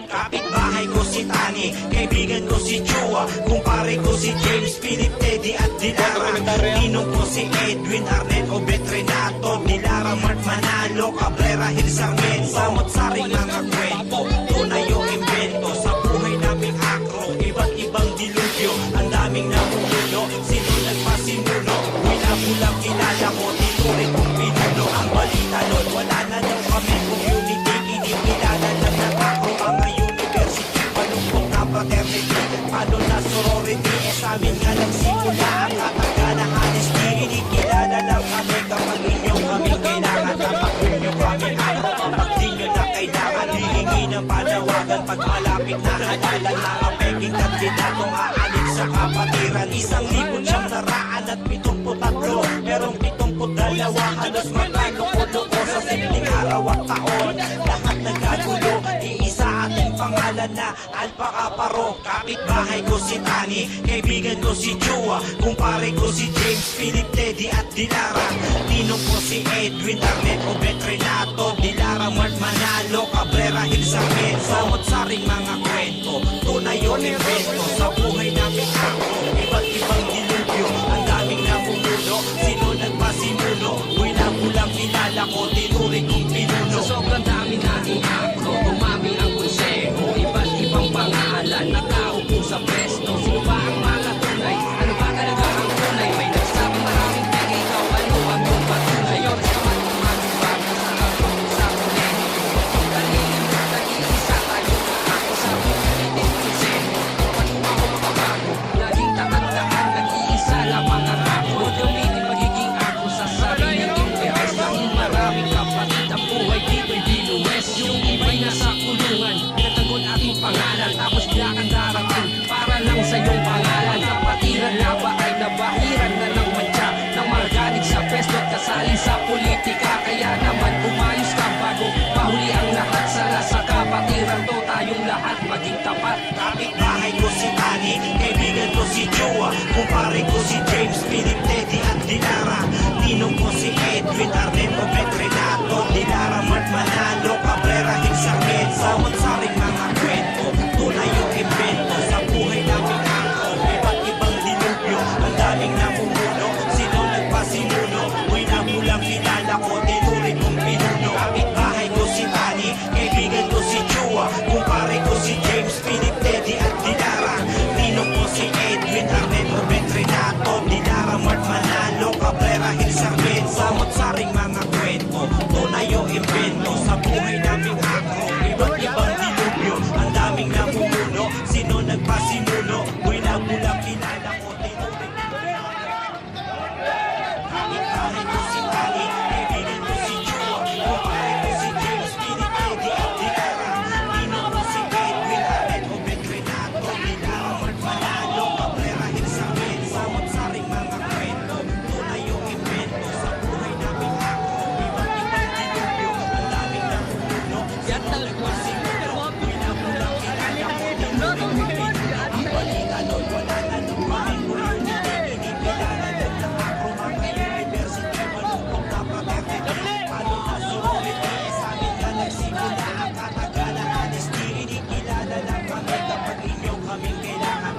Kapitbahay ko si Tani, kaibigan ko si Chua, kumpare ko si James, Philip, Teddy at Dilara. Ninong ko si Edwin, Arnel, Obet, Renato, Dilara, Mart, Manalo, Cabrera, Hill, Sarmiento. Samot-saring mga kwento, tunay yung invento. Sa buhay naming akro, iba't ibang dilubyo. Ang daming namumulo, sino nagpasimulo? Winabulang kilala ko, tinurin kong pinuno. Ang balita nun, wala na daw kami community. Inikilala lang ng akro mga university. Malungkot na fraternity, paano na sorority? Sa amin nga nagsimula ang kataga na honesty. Inikilala lang kami kapag inyong kami kailangan. Kapag inyo kami akro, kapag di nyo na kailangan. Hihingi ng panawagan pag malapit na halalan. Mga peking kandidatong aalit sa kapatiran. 1,000 naraan at 73. Merong 72, halos magkaluko-luko sa simling araw at taon. Lahat nagkagulo, iisa ating pangalan na Alpha Kaparo. Kapitbahay ko si Tani, kaibigan ko si Chua, kumpare ko si James, Philip, Teddy at Dilara. Ninong ko si Edwin, Arnel, Obet, Renato, Dilara, Mart, Manalo, Cabrera, Hill, Sarmiento. Samot-saring mga kwento, tunay yung invento. Sa buhay namin ako, iba't ibang dilubyo. Ang daming namumulo, sino nagpasimulo? Winabulang kilala ko, tinuring kong pinuno. Sa sobrang dami nating akro, umami ang konseho. Iba't ibang pangalan, nakaupo sa pwesto. Sino ba ang mga tunay? Ano ba talaga ang tunay? May nagsabing maraming peke, ikaw ano ang iyong patunay? Oras ka man umagibag sa akro sa kolehiyo. Kalilim na nag-iisa tayo na ako sa pagkalitin konseho. Paano ako makabago? Laging tatandaan, nag-iisa lamang ang akro. Gamitin magiging ako sa sariling interes. Dahil maraming kapatid ang buhay dito'y binuwes. Yung iba'y nasa kulungan, pinatagon ating pangalan. Tapos bigla kang darating para lang sa iyong pangalan. Kapatiran na ba ay nabahiran na ng mantsa nang magaling sa pwesto at kasali sa politika. Kaya naman umayos ka bago mahuli ang lahat. Sana sa kapatiran to tayong lahat maging tapat. Kapitbahay ko si Tani, kaibigan ko si Chua, kumpare ko si James, Philip, Teddy at Dilara. Ninong ko si Edwin, Arnel, Obet, Renato, Dilara, Mart, Manalo, Cabrera, Hill, Sarmiento. Samot-saring mga kwento, tunay yung invento. Sa buhay namin ako, iba't ibang dilubyo. Ang daming namumulo, sino nagpasimulo? Winabulang kilala ko, tinuring kong pinuno. Kapitbahay ko si Tani, kaibigan ko si Chua, kumpare ko si James, Philip, Teddy at Dilara. Ninong ko si Edwin, Arnel, Obet, Renato, Dilara, Mart, Manalo, Cabrera, Hill, Sarmiento. Samot-saring mga kwento, tunay yung invento. Sa buhay namin ako, iba't ibang dilubyo. Ang daming namumuno, sino nagpasimulo? Winabulang kilala ko, tinuring kong pinuno. Kapitbahay ko si Tani, kaibigan ko si Chua, kumpare ko si James, Philip, Teddy at Dilara. Ninong ko si Edwin, Arnel, Obet, Renato, Dilara, Mart, Manalo, Cabrera, Hill, Sarmiento. Samot-saring mga kwento, tunay yung invento. Sa buhay namin ako, iba't ibang dilubyo. Ang daming namumuno, sino nagpasimulo? Winabulang kilala ko, tinuring kong pinuno. Ang balita nun, wala na nung kaming community. Inikilala lang ng akro mga university. Malungkot na fraternity, paano na sorority? Sa amin nga nagsimula ang kataga na honesty. Inikilala lang kami kapag inyong kaming kailangan.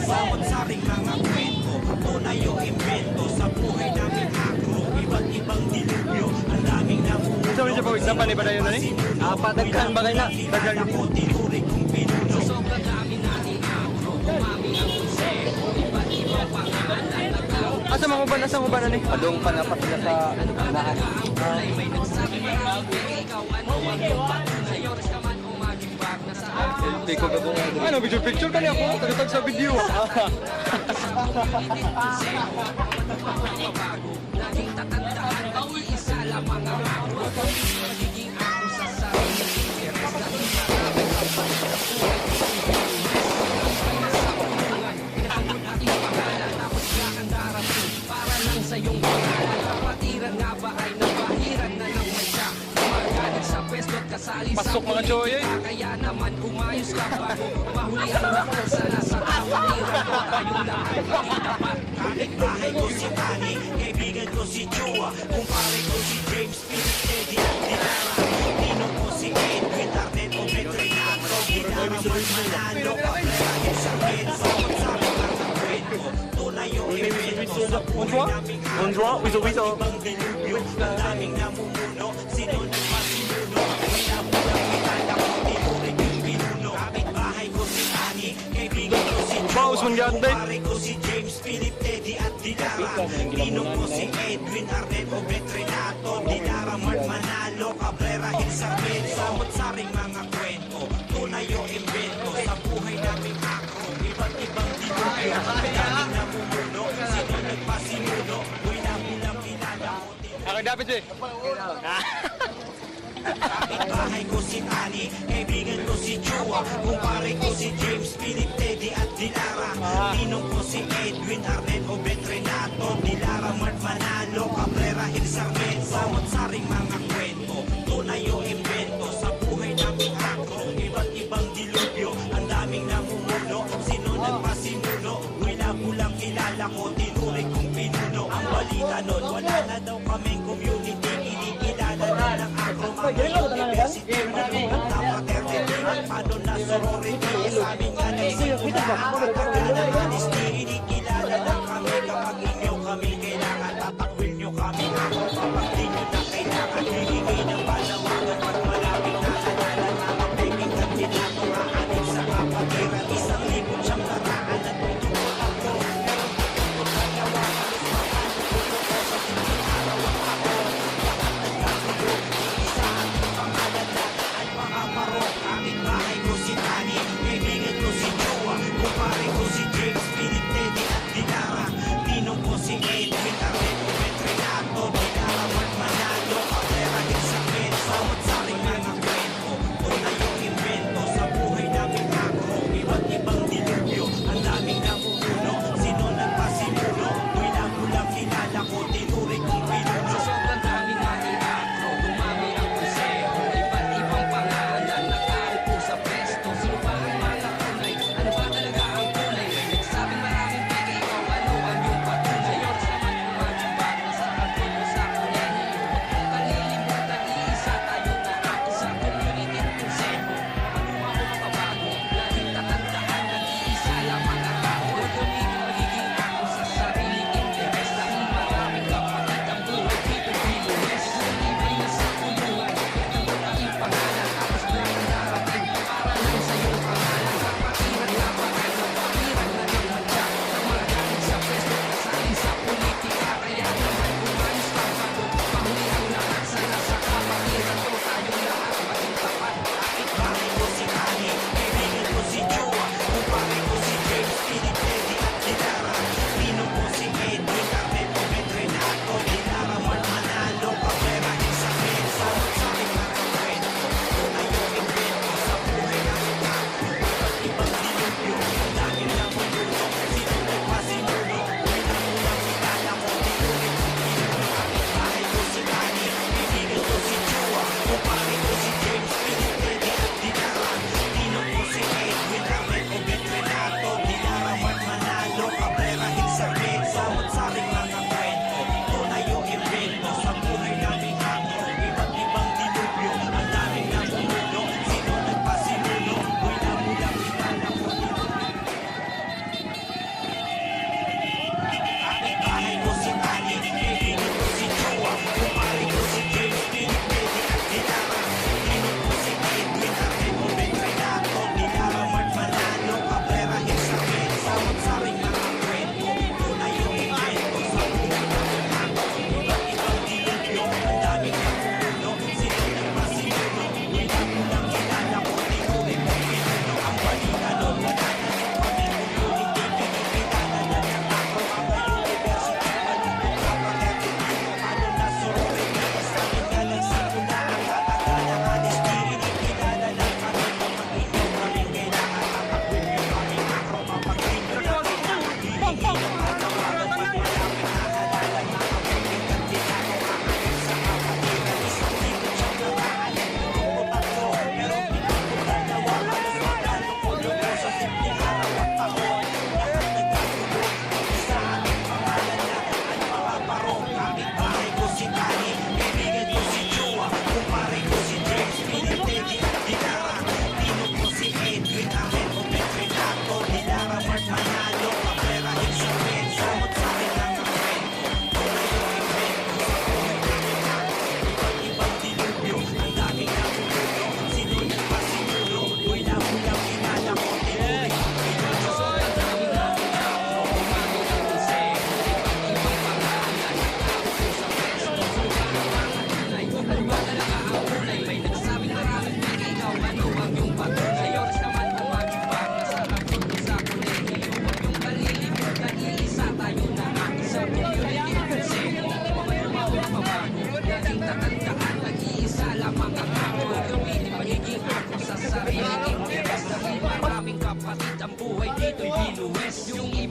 Samot-saring mga kwento, tunay yung invento. Sa buhay namin akro, iba't ibang dilubyo. Ang daming namumuno, Sabi siya po, isa pa ba na yun na ni? Padaghan ba kayo na? Daghan kilala ko, tinuring kong pinuno. Sa sobrang dami nating akro, umami ang konseho. Iba't ibang pangalan, nakaupo Asa mo ba? Nasa mo ba na ni? Padung pa na pa sila sa unahan. ay may nagsabing maraming peke, ikaw ano ang iyong patunay? Oras ka man umagibag na sa akro. Hindi ko gabungan. Ano, picture ka niya ako? Tagatag sa video. Laging tatandaan, nag-iisa lamang ang ang pangalan. Kapatiran nga ba ay nabahiran na ng mansa? Gumagaling sa pwesto't kasali sa Pasok, mga choy, eh. Kaya naman umayos ka bago mahuli ang lakas na sa kapatiran ko. Kayong lahat magitapat. Kapitbahay ko si Tani, kaibigan ko si Chua, kumpare ko si James, Philip, Teddy at Dilara. Ninong ko si Edwin, Arnett o Petrinato, Dilara man manalo, kaplera sa Benzo. Sabi lang ang kwento, tunay yung evento sa buhay naming araw. Ibang dilubyo, ang daming namumuno, sino nagpasinuno, pinabulang kilala ko, tinuring yung pinuno. Kapitbahay ko si Tani, kaibigan ko si Baos man yan, day. kumpare ko si James, Philip, Teddy at Dilara. Ninong ko si Edwin, Arnett o Petrinato, Dilara man manalo, Cabrera, Hilsarmen, samot-saring mga kwento, tunay o invento, sa buhay naming akro, iba't ibang dilubyo, ang daming namumuno, sino nagpasimuno, bulang kilala ko, Ako dapat eh. kapitbahay ko si Tani, kaibigan ko si Chua, kumpare ko si James, Philip, Teddy at Dilara. Ninong ko si Edwin, Arnett o Petrinato, Dilara, Mart Manalo, Cabrera, Hilsarmen, samot-saring mga kwento, tunay o invento, sa buhay naming akro, iba't ibang dilubyo, ang daming namumuno, sino nagpasimuno, bulang kilala ko, tinuring kong pinuno. Ang balita nun, wala na daw kaming community, kinikilala na ng akro, mga university, manugang na fraternity, paano na sorority, sa amin nga nagsimula, kakagana honesty, kinikilala lang kami, kapag inyo kami kailangan, tatakwil nyo kami ako, kapag di nyo na kailangan, hihingay ng panawagan, pag malapit na halalan, mga peking kandidato, aanib sa kapatiran, 1,000 siyang laraan, at tutulog ako, meron tutulog kanawagan, tutulog ko sa tingin araw ang ako, lahat nagkagulo, iisahan ng pangalan, lahat mga paro, kapitbahay ko si Tani, kaibigan ko si Chua, kumpare ko si James, Philip, Teddy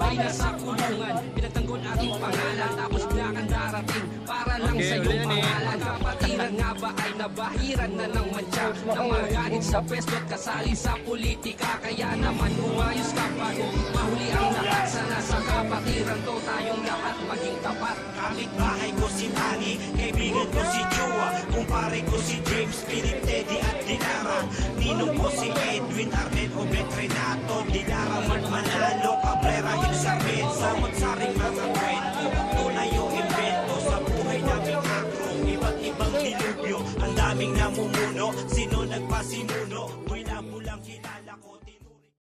ay nasa kulungan. Pinagtanggol aking pangalan, tapos bigla kang darating para lang Okay, sa'yo uli na ni. pangalan. Kapatiran nga ba ay nabahiran na ng mantsa, na magalit sa pwesto at kasali sa politika. Kaya naman umayos ka bago mahuli ang lahat. Sana sa kapatiran to tayong lahat maging tapat. Kapitbahay ko si Manny, kaibigan ko si Chua, kumpare ko si James, Philip, Teddy at Dinara, ninong ko si Edwin, Arnel, Obet, Renato, Dilara, Mart Manalo, Cabrera, Hilsarben, samot-saring mga kwento, tunay o invento sa buhay naming akro, iba't ibang dilubyo, ang daming namumuno, sino nagpasimuno?